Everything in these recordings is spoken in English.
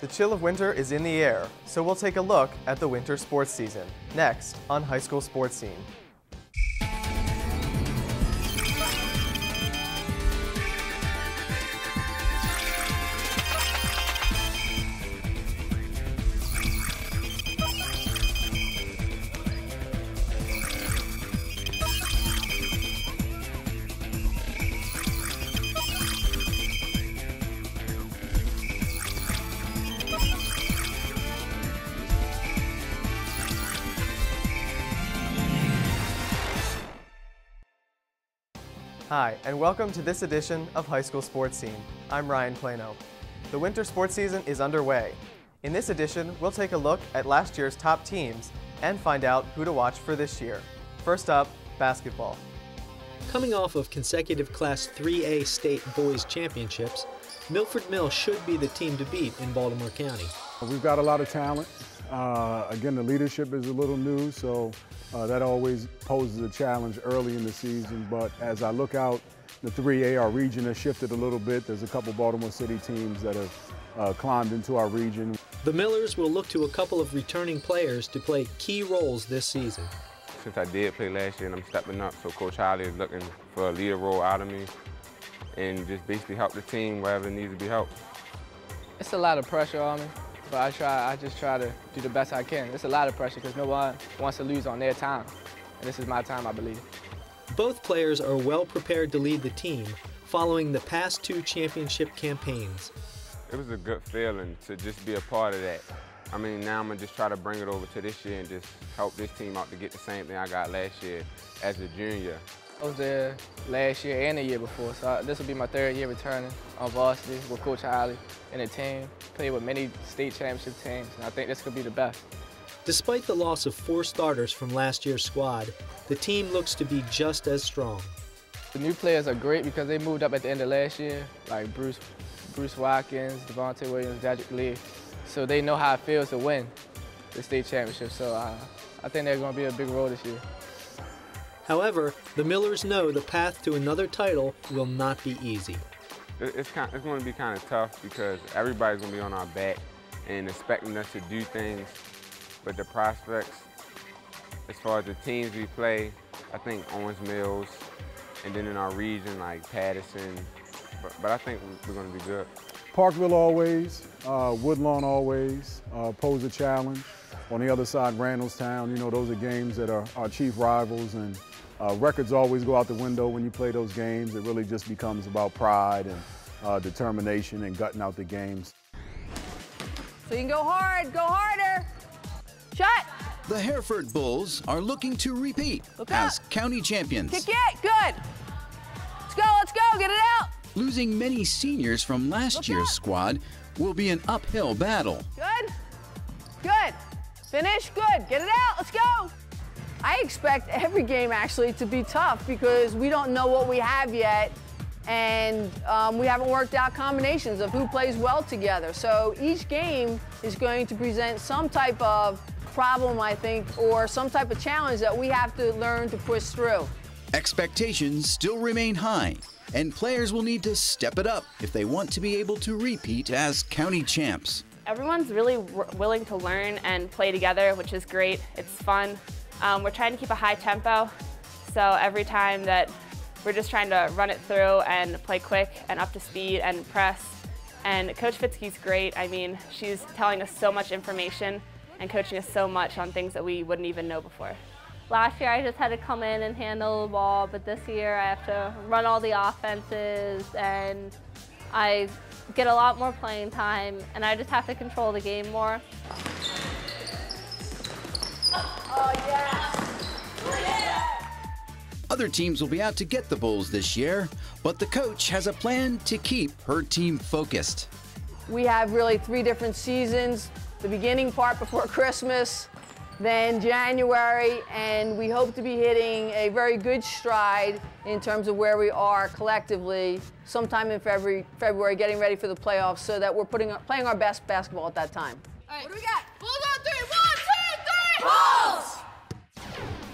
The chill of winter is in the air, so we'll take a look at the winter sports season, next on High School Sports Scene. Hi, and welcome to this edition of High School Sports Scene. I'm Ryan Plano. The winter sports season is underway. In this edition, we'll take a look at last year's top teams and find out who to watch for this year. First up, basketball. Coming off of consecutive Class 3A state boys championships, Milford Mill should be the team to beat in Baltimore County. We've got a lot of talent. Again, the leadership is a little new, so that always poses a challenge early in the season. But as I look out, the 3A, our region has shifted a little bit. There's a couple Baltimore City teams that have climbed into our region. The Millers will look to a couple of returning players to play key roles this season. Since I did play last year and I'm stepping up, so Coach Holly is looking for a leader role out of me and just basically help the team wherever it needs to be helped. It's a lot of pressure on me, but I just try to do the best I can. It's a lot of pressure because no one wants to lose on their time, and this is my time, I believe. Both players are well prepared to lead the team following the past two championship campaigns. It was a good feeling to just be a part of that. I mean, now I'm going to just try to bring it over to this year and just help this team out to get the same thing I got last year as a junior. I was there last year and the year before, so this will be my third year returning on varsity with Coach Holly and the team. Played with many state championship teams, and I think this could be the best. Despite the loss of 4 starters from last year's squad, the team looks to be just as strong. The new players are great because they moved up at the end of last year, like Bruce Watkins, Devontae Williams, Dedrick Lee. So they know how it feels to win the state championship, so I think they're going to be a big role this year. However, the Millers know the path to another title will not be easy. It's going to be kind of tough because everybody's going to be on our back and expecting us to do things, but the prospects, as far as the teams we play, I think Owings Mills, and then in our region like Patterson, but I think we're going to be good. Parkville always, Woodlawn always pose a challenge. On the other side, Randallstown, you know, those are games that are our chief rivals, and records always go out the window when you play those games. It really just becomes about pride and determination and gutting out the games. So you can go hard, go harder. Shot. The Hereford Bulls are looking to repeat as county champions. Kick it, good. Let's go, get it out. Losing many seniors from last year's squad will be an uphill battle. Good. Finish, good. Get it out, let's go. I expect every game actually to be tough because we don't know what we have yet, and we haven't worked out combinations of who plays well together. So each game is going to present some type of problem, I think, or some type of challenge that we have to learn to push through. Expectations still remain high, and players will need to step it up if they want to be able to repeat as county champs. Everyone's really willing to learn and play together, which is great. It's fun. We're trying to keep a high tempo, so every time that we're just trying to run it through and play quick and up to speed and press. And Coach Fitzke's great. I mean, she's telling us so much information and coaching us so much on things that we wouldn't even know before. Last year I just had to come in and handle the ball, but this year I have to run all the offenses, and I get a lot more playing time, and I just have to control the game more. Oh, yeah. Other teams will be out to get the Bulls this year, but the coach has a plan to keep her team focused. We have really 3 different seasons, the beginning part before Christmas, then January, and we hope to be hitting a very good stride in terms of where we are collectively sometime in February, getting ready for the playoffs so that we're playing our best basketball at that time. All right. What do we got? Bulls on 3, 1, 2, 3! Bulls!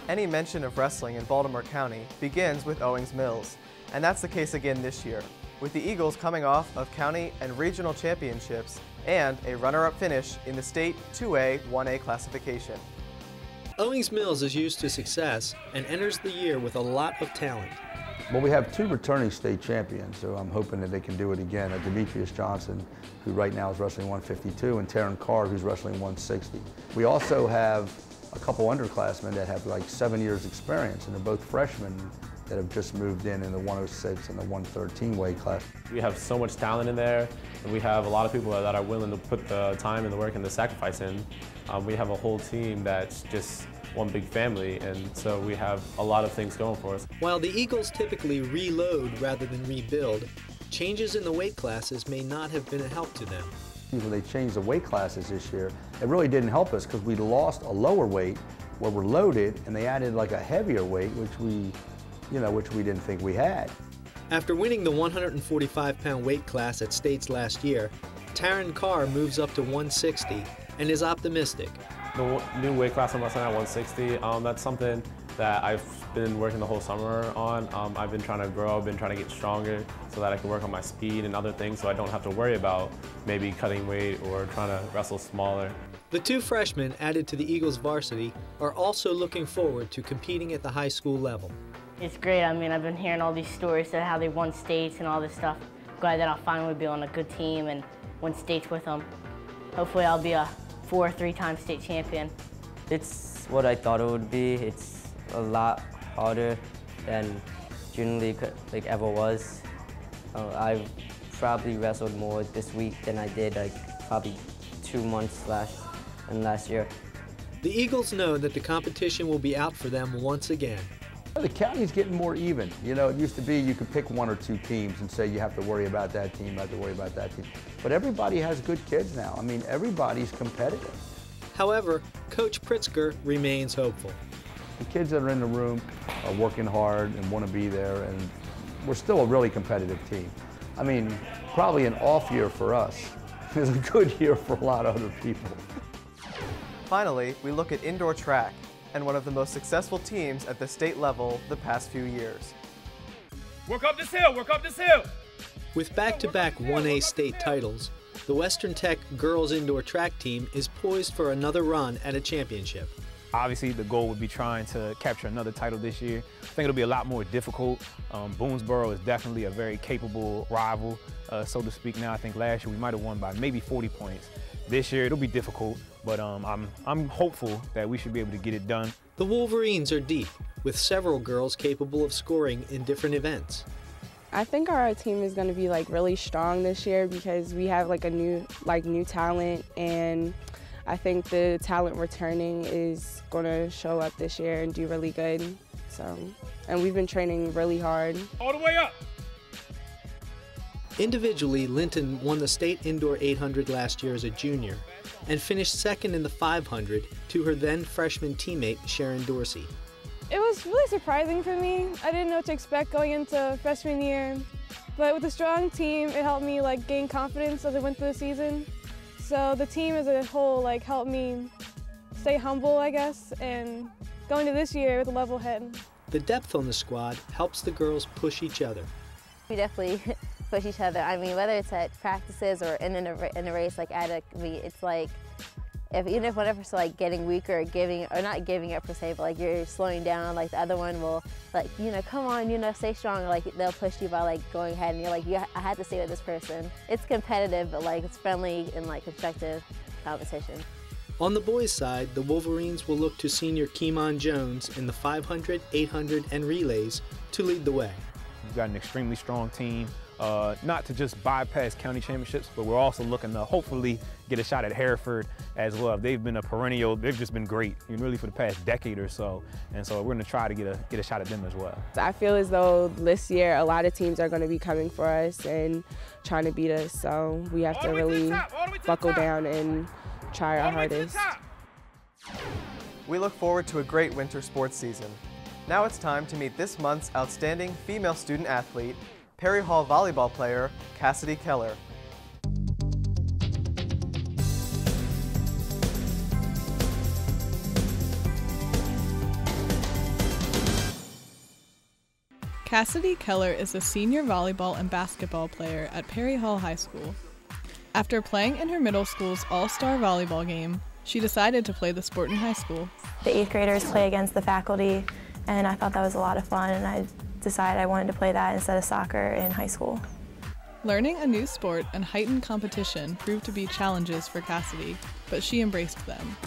Any mention of wrestling in Baltimore County begins with Owings Mills, and that's the case again this year. with the Eagles coming off of county and regional championships and a runner-up finish in the state 2A, 1A classification. Owings Mills is used to success and enters the year with a lot of talent. Well, we have 2 returning state champions, so I'm hoping that they can do it again. Demetrius Johnson, who right now is wrestling 152, and Taryn Carr, who's wrestling 160. We also have a couple underclassmen that have like 7 years experience, and they're both freshmen that have just moved in the 106 and the 113 weight class. We have so much talent in there, and we have a lot of people that are willing to put the time and the work and the sacrifice in. We have a whole team that's just one big family, and so we have a lot of things going for us. While the Eagles typically reload rather than rebuild, changes in the weight classes may not have been a help to them. When they changed the weight classes this year, it really didn't help us because we lost a lower weight where we're loaded, and they added like a heavier weight, which we didn't think we had. After winning the 145-pound weight class at States last year, Taryn Carr moves up to 160 and is optimistic. The new weight class I'm wrestling at 160, that's something that I've been working the whole summer on. I've been trying to grow, I've been trying to get stronger so that I can work on my speed and other things so I don't have to worry about maybe cutting weight or trying to wrestle smaller. The 2 freshmen added to the Eagles varsity are also looking forward to competing at the high school level. It's great. I mean, I've been hearing all these stories of how they won states and all this stuff. Glad that I'll finally be on a good team and win states with them. Hopefully I'll be a 4 or 3-time state champion. It's what I thought it would be. It's a lot harder than junior league ever was. I've probably wrestled more this week than I did probably 2 months last year. The Eagles know that the competition will be out for them once again. The county's getting more even. You know, it used to be you could pick 1 or 2 teams and say you have to worry about that team, you have to worry about that team. But everybody has good kids now. I mean, everybody's competitive. However, Coach Pritzker remains hopeful. The kids that are in the room are working hard and want to be there, and we're still a really competitive team. I mean, probably an off year for us is a good year for a lot of other people. Finally, we look at indoor track and one of the most successful teams at the state level the past few years. Work up this hill, work up this hill! With back-to-back 1A state titles, the Western Tech girls indoor track team is poised for another run at a championship. Obviously, the goal would be trying to capture another title this year. I think it'll be a lot more difficult. Boonesboro is definitely a very capable rival, so to speak. Now, I think last year we might have won by maybe 40 points. This year it'll be difficult, but I'm hopeful that we should be able to get it done. The Wolverines are deep, with several girls capable of scoring in different events. I think our team is going to be really strong this year because we have a new talent, and I think the talent returning is going to show up this year and do really good. And we've been training really hard. All the way up! Individually, Linton won the state indoor 800 last year as a junior and finished second in the 500 to her then freshman teammate Sharon Dorsey. It was really surprising for me. I didn't know what to expect going into freshman year, but with a strong team, it helped me gain confidence as I went through the season. So the team as a whole helped me stay humble, I guess, and go into this year with a level head. The depth on the squad helps the girls push each other. We definitely push each other. I mean, whether it's at practices or in a race at a meet, it's even if one of us is getting weaker or not giving up per se, but you're slowing down, the other one will come on, stay strong. They'll push you by going ahead, and you're yeah, I had to stay with this person. It's competitive, but it's friendly and constructive competition. On the boys' side, the Wolverines will look to senior Keemon Jones in the 500, 800, and relays to lead the way. We've got an extremely strong team, not to just bypass county championships, but we're also looking to hopefully get a shot at Hereford as well. They've been a perennial, they've just been great, really for the past decade or so, and so we're going to try to get a shot at them as well. I feel as though this year a lot of teams are going to be coming for us and trying to beat us, so we have to really buckle down and try our hardest. We look forward to a great winter sports season. Now it's time to meet this month's outstanding female student athlete, Perry Hall volleyball player, Cassidy Keller. Cassidy Keller is a senior volleyball and basketball player at Perry Hall High School. After playing in her middle school's all-star volleyball game, she decided to play the sport in high school. The 8th graders play against the faculty, and I thought that was a lot of fun, and I decided I wanted to play that instead of soccer in high school. Learning a new sport and heightened competition proved to be challenges for Cassidy, but she embraced them.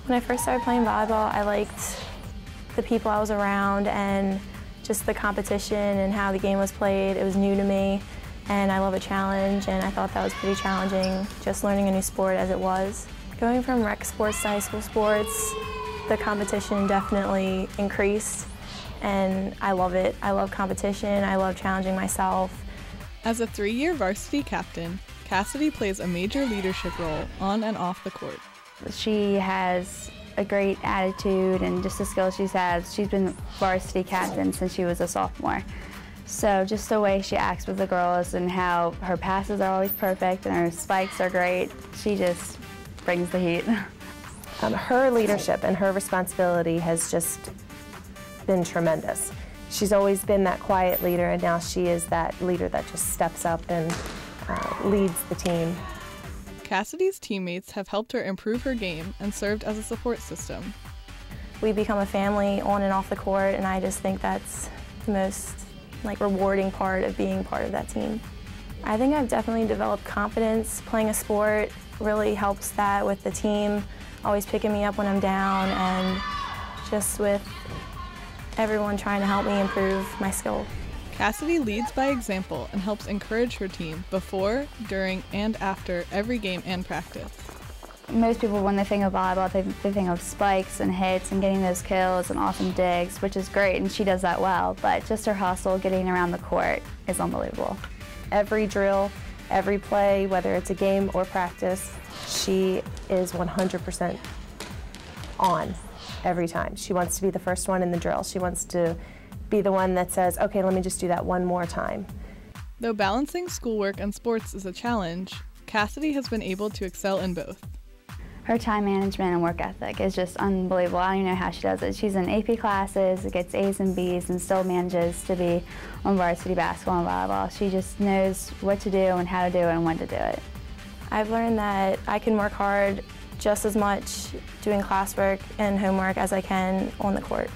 When I first started playing volleyball, I liked the people I was around and just the competition and how the game was played. It was new to me, and I love a challenge, and I thought that was pretty challenging, just learning a new sport as it was. Going from rec sports to high school sports, the competition definitely increased, and I love it. I love competition, I love challenging myself. As a 3-year varsity captain, Cassidy plays a major leadership role on and off the court. She has a great attitude and just the skills she's had. She's been varsity captain since she was a sophomore. So just the way she acts with the girls and how her passes are always perfect and her spikes are great, she just brings the heat. Her leadership and her responsibility has just been tremendous. She's always been that quiet leader, and now she is that leader that just steps up and leads the team. Cassidy's teammates have helped her improve her game and served as a support system. We become a family on and off the court, and I just think that's the most rewarding part of being part of that team. I think I've definitely developed confidence. Playing a sport really helps that with the team, always picking me up when I'm down, and just with everyone trying to help me improve my skill. Cassidy leads by example and helps encourage her team before, during, and after every game and practice. Most people, when they think of volleyball, they think of spikes and hits and getting those kills and awesome digs, which is great, and she does that well, but just her hustle getting around the court is unbelievable. Every drill, every play, whether it's a game or practice, she is 100% on every time. She wants to be the first one in the drill. She wants to be the one that says, okay, let me just do that one more time. Though balancing schoolwork and sports is a challenge, Cassidy has been able to excel in both. Her time management and work ethic is just unbelievable. I don't even know how she does it. She's in AP classes, gets A's and B's, and still manages to be on varsity basketball and volleyball. She just knows what to do and how to do it and when to do it. I've learned that I can work hard just as much doing classwork and homework as I can on the court.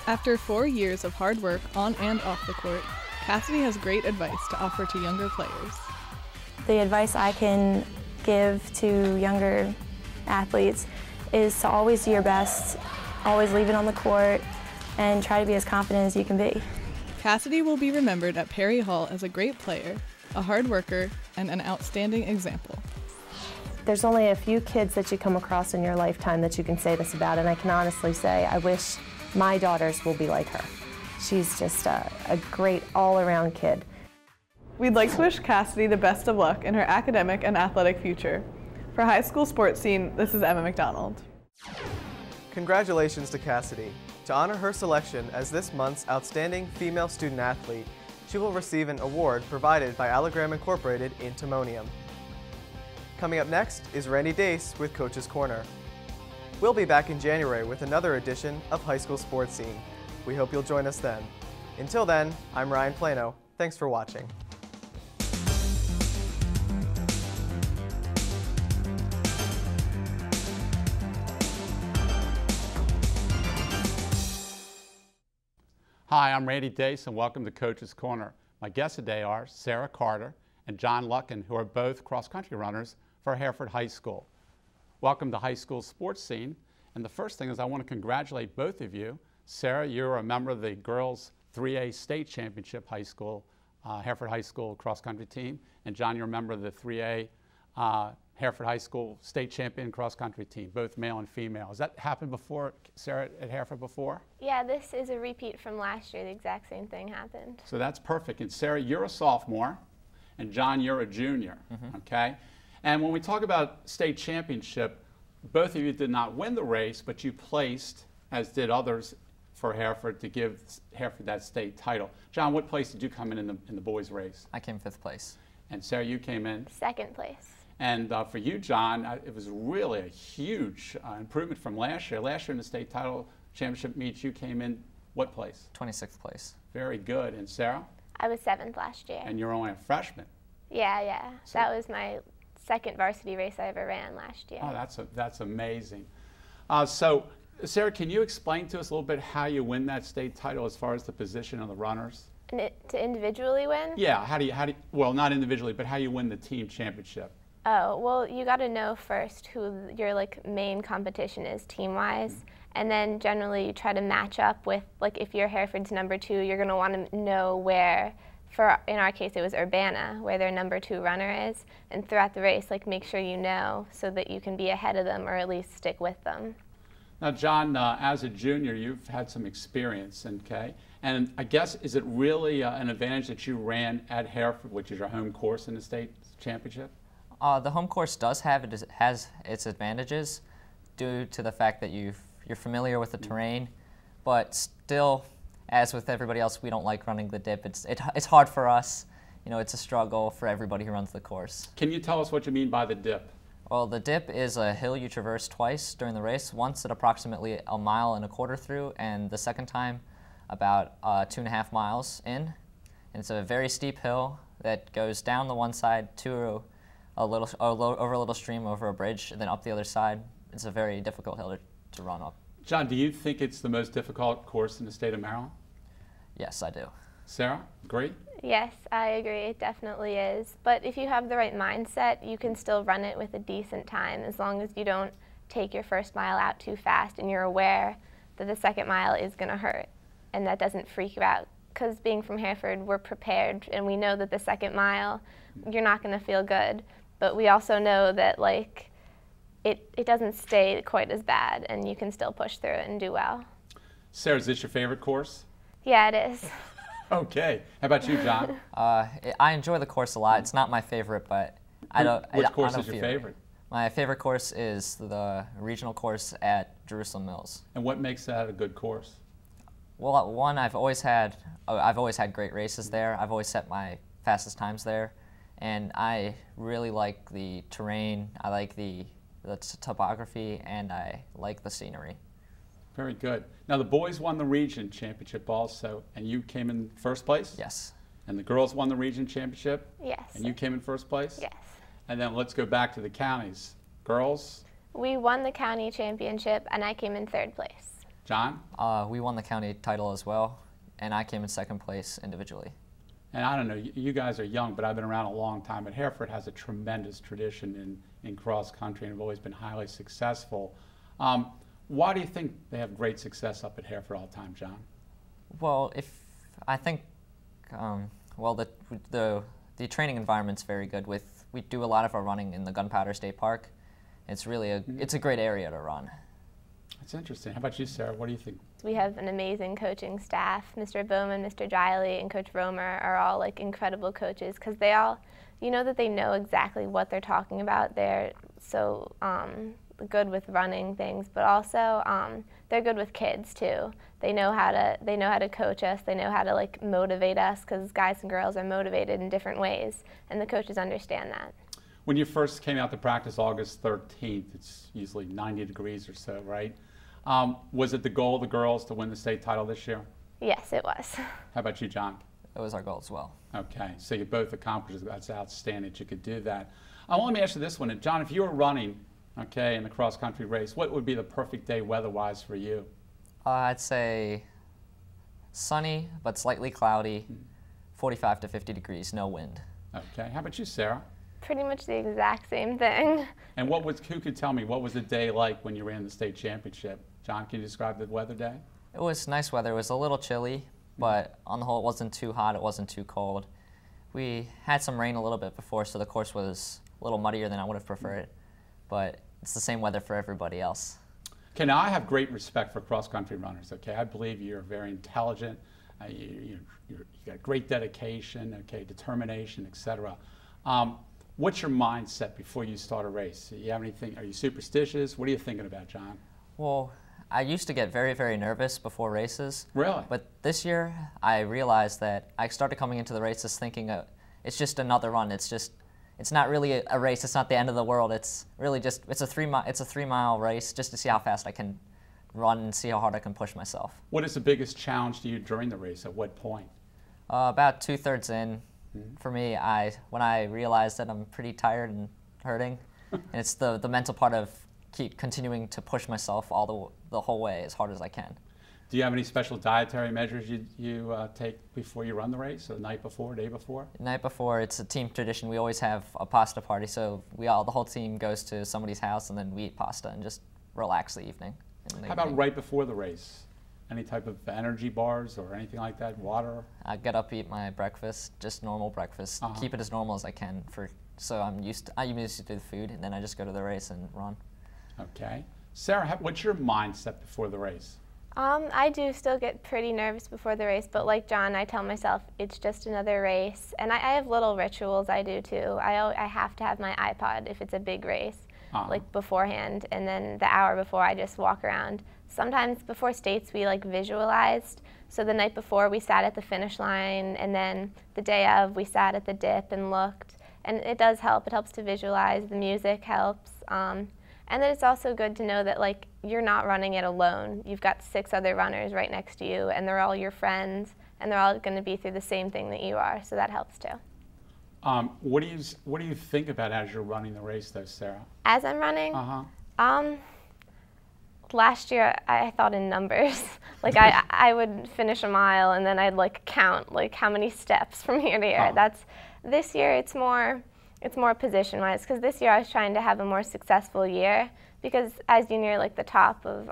After 4 years of hard work on and off the court, Cassidy has great advice to offer to younger players. The advice I can give to younger athletes is to always do your best, always leave it on the court, and try to be as confident as you can be. Cassidy will be remembered at Perry Hall as a great player, a hard worker, and an outstanding example. There's only a few kids that you come across in your lifetime that you can say this about, and I can honestly say I wish my daughters will be like her. She's just a great all-around kid. We'd like to wish Cassidy the best of luck in her academic and athletic future. For High School Sports Scene, this is Emma McDonald. Congratulations to Cassidy. To honor her selection as this month's Outstanding Female Student Athlete, she will receive an award provided by Allogram Incorporated in Timonium. Coming up next is Randy Dace with Coach's Corner. We'll be back in January with another edition of High School Sports Scene. We hope you'll join us then. Until then, I'm Ryan Plano. Thanks for watching. Hi, I'm Randy Dace, and welcome to Coach's Corner. My guests today are Sarah Carter and John Luckin, who are both cross-country runners for Hereford High School. Welcome to High School Sports Scene. And the first thing is I want to congratulate both of you. Sarah, you're a member of the girls 3A state championship high school, Hereford High School cross-country team. And John, you're a member of the 3A Hereford High School state champion cross-country team, both male and female. Has that happened before, Sarah, at Hereford before? Yeah, this is a repeat from last year. The exact same thing happened. So that's perfect. And Sarah, you're a sophomore, and John, you're a junior, okay? And when we talk about state championship, both of you did not win the race, but you placed, as did others, for Hereford to give Hereford that state title. John, what place did you come in the boys' race? I came 5th place. And Sarah, you came in? 2nd place. And for you, John, it was really a huge improvement from last year. Last year in the state title championship meets, you came in What place? 26th place. Very good. And Sarah? I was 7th last year. And you're only a freshman. Yeah. So that was my second varsity race I ever ran last year. Oh, that's amazing. So, Sarah, can you explain to us a little bit how you win that state title as far as the position of the runners? And to individually win? Yeah. How do you? Well, not individually, but how you win the team championship? Oh, well, you got to know first who your main competition is team-wise, and then generally you try to match up with, if you're Hereford's number 2, you're going to want to know where, in our case it was Urbana, where their number 2 runner is, and throughout the race, make sure you know so that you can be ahead of them or at least stick with them. Now, John, as a junior, you've had some experience, okay? And I guess, is it really an advantage that you ran at Hereford, which is your home course in the state championship? The home course has its advantages due to the fact that you're familiar with the terrain, but still, as with everybody else, we don't like running the dip. It's hard for us. It's a struggle for everybody who runs the course. Can you tell us what you mean by the dip? Well, the dip is a hill you traverse twice during the race, once at approximately 1.25 miles through, and the second time about 2.5 miles in. And it's a very steep hill that goes down the one side to over a little stream, over a bridge, and then up the other side. It's a very difficult hill to run up. John, do you think it's the most difficult course in the state of Maryland? Yes, I do. Sarah, agree? Yes, I agree. It definitely is. But if you have the right mindset, you can still run it with a decent time as long as you don't take your first mile out too fast and you're aware that the second mile is going to hurt and that doesn't freak you out. Because being from Hereford, we're prepared and we know that the second mile, you're not going to feel good. But we also know that it doesn't stay quite as bad and you can still push through it and do well. Sarah, is this your favorite course? Yeah, it is. Okay. How about you, John? I enjoy the course a lot. It's not my favorite, but Which course is your favorite? My favorite course is the regional course at Jerusalem Mills. And what makes that a good course? Well, one, I've always had great races there. I've always set my fastest times there, and I really like the terrain. I like the topography, and I like the scenery. Very good. Now, the boys won the region championship also, and you came in first place? Yes. And the girls won the region championship? Yes. And you came in first place? Yes. And then let's go back to the counties. Girls? We won the county championship, and I came in 3rd place. John? We won the county title as well, and I came in 2nd place individually. And I don't know, you guys are young, but I've been around a long time, but Hereford has a tremendous tradition in cross country and have always been highly successful. Why do you think they have great success up at Hereford all the time, John? Well, I think the training environment's very good. We do a lot of our running in the Gunpowder State Park. It's really it's a great area to run. That's interesting. How about you, Sarah? What do you think? We have an amazing coaching staff. Mr. Bowman, Mr. Giley, and Coach Romer are all incredible coaches because they all, that they know exactly what they're talking about. They're so good with running things, but also they're good with kids too. They know how to coach us. They know how to motivate us because guys and girls are motivated in different ways, and the coaches understand that. When you first came out to practice August 13th, it's usually 90 degrees or so, right? Was it the goal of the girls to win the state title this year? Yes, it was. How about you, John? That was our goal as well. Okay, so you both accomplished it. That's outstanding that you could do that. Let me ask you this one. John, if you were running, in the cross-country race, what would be the perfect day weather-wise for you? I'd say sunny, but slightly cloudy, 45 to 50 degrees, no wind. Okay, how about you, Sarah? Pretty much the exact same thing. And who could tell me, what was the day like when you ran the state championship? John, can you describe the weather day? It was nice weather. It was a little chilly, but on the whole, it wasn't too hot, it wasn't too cold. We had some rain a little bit before, so the course was a little muddier than I would have preferred, but it's the same weather for everybody else. Okay, now I have great respect for cross-country runners, okay? I believe you're very intelligent, you got great dedication, okay, determination, etc. What's your mindset before you start a race? Do you have anything, are you superstitious? What are you thinking about, John? Well, I used to get very, very nervous before races. Really? But this year, I realized that I started coming into the races thinking it's just another run. It's not really a race. It's not the end of the world. It's really just, it's a 3 mile race just to see how fast I can run and see how hard I can push myself. What is the biggest challenge to you during the race? At what point? About 2/3 in, for me, when I realized that I'm pretty tired and hurting, and it's the mental part of keep continuing to push myself the whole way as hard as I can. Do you have any special dietary measures you take before you run the race, or the night before, day before? The night before, it's a team tradition. We always have a pasta party, so the whole team goes to somebody's house and then we eat pasta and just relax the evening. How about right before the race? Any type of energy bars or anything like that? Water? I get up, eat my breakfast, just normal breakfast. Keep it as normal as I can so I'm used to the food, and then I just go to the race and run. Okay. Sarah, what's your mindset before the race? I do still get pretty nervous before the race, but like John, I tell myself it's just another race. And I have little rituals I do too. I have to have my iPod if it's a big race, like beforehand, and then the hour before I just walk around. Sometimes before states we like visualized. So the night before we sat at the finish line, and then the day of we sat at the dip and looked. And it does help. It helps to visualize. The music helps. And then it's also good to know that like you're not running it alone. You've got 6 other runners right next to you, and they're all your friends, and they're all going to be through the same thing that you are. So that helps too. What do you think about as you're running the race, though, Sarah? As I'm running, last year I thought in numbers. Like I would finish a mile and then I'd like count like how many steps from here to here. This year it's more position-wise, because this year I was trying to have a more successful year, because as you near like the top of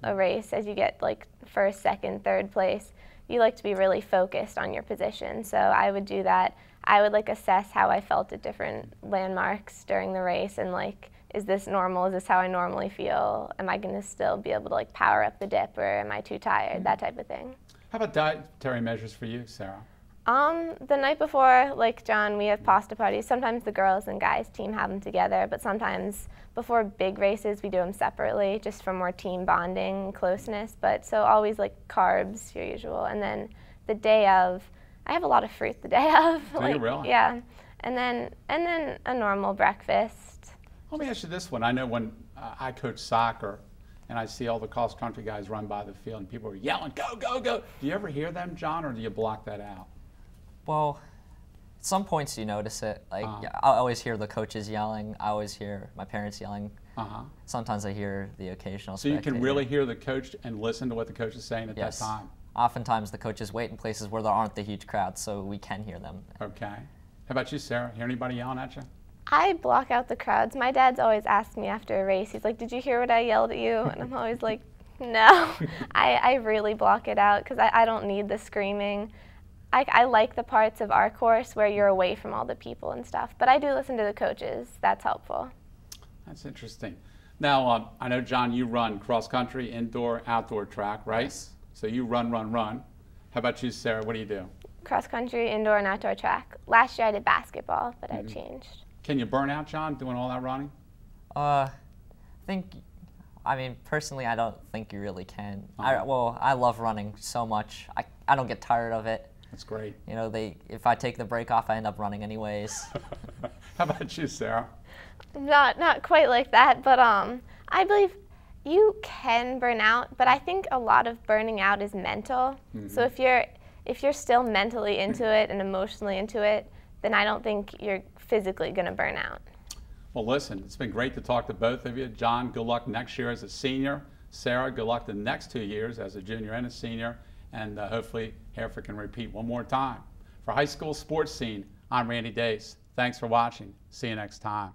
a race, as you get like first, second, third place, you like to be really focused on your position. So I would do that. I would like assess how I felt at different landmarks during the race, and like, is this normal? Is this how I normally feel? Am I going to still be able to like power up the dip, or am I too tired? That type of thing. How about dietary measures for you, Sarah? The night before, like John, we have pasta parties. Sometimes the girls and guys team have them together, but sometimes before big races we do them separately, just for more team bonding and closeness. But so always like carbs, your usual, and then the day of, I have a lot of fruit the day of. Do you really? Yeah, and then a normal breakfast. Let me ask you this one. I know when I coach soccer, and I see all the cross-country guys run by the field, and people are yelling, "Go, go, go!" Do you ever hear them, John, or do you block that out? Well, at some points you notice it. Like I always hear the coaches yelling. I always hear my parents yelling. Sometimes I hear the occasional spectator. So you can really hear the coach and listen to what the coach is saying at that time? Oftentimes the coaches wait in places where there aren't the huge crowds, so we can hear them. Okay. How about you, Sarah? Hear anybody yelling at you? I block out the crowds. My dad's always asked me after a race, he's like, "Did you hear what I yelled at you?" And I'm always like, no. I really block it out, because I don't need the screaming. I like the parts of our course where you're away from all the people and stuff, but I do listen to the coaches. That's helpful. That's interesting. Now, I know, John, you run cross-country, indoor, outdoor track, right? Yes. So you run. How about you, Sarah? What do you do? Cross-country, indoor, and outdoor track. Last year I did basketball, but I changed. Can you burn out, John, doing all that running? Personally, I don't think you really can. I love running so much. I don't get tired of it. That's great. You know, if I take the break off, I end up running anyways. How about you, Sarah? Not quite like that, but I believe you can burn out, but I think a lot of burning out is mental. So if you're still mentally into it and emotionally into it, then I don't think you're physically going to burn out. Well, listen, it's been great to talk to both of you. John, good luck next year as a senior. Sarah, good luck the next 2 years as a junior and a senior. And hopefully Hereford can repeat one more time. For High School Sports Scene, I'm Randy Dace. Thanks for watching. See you next time.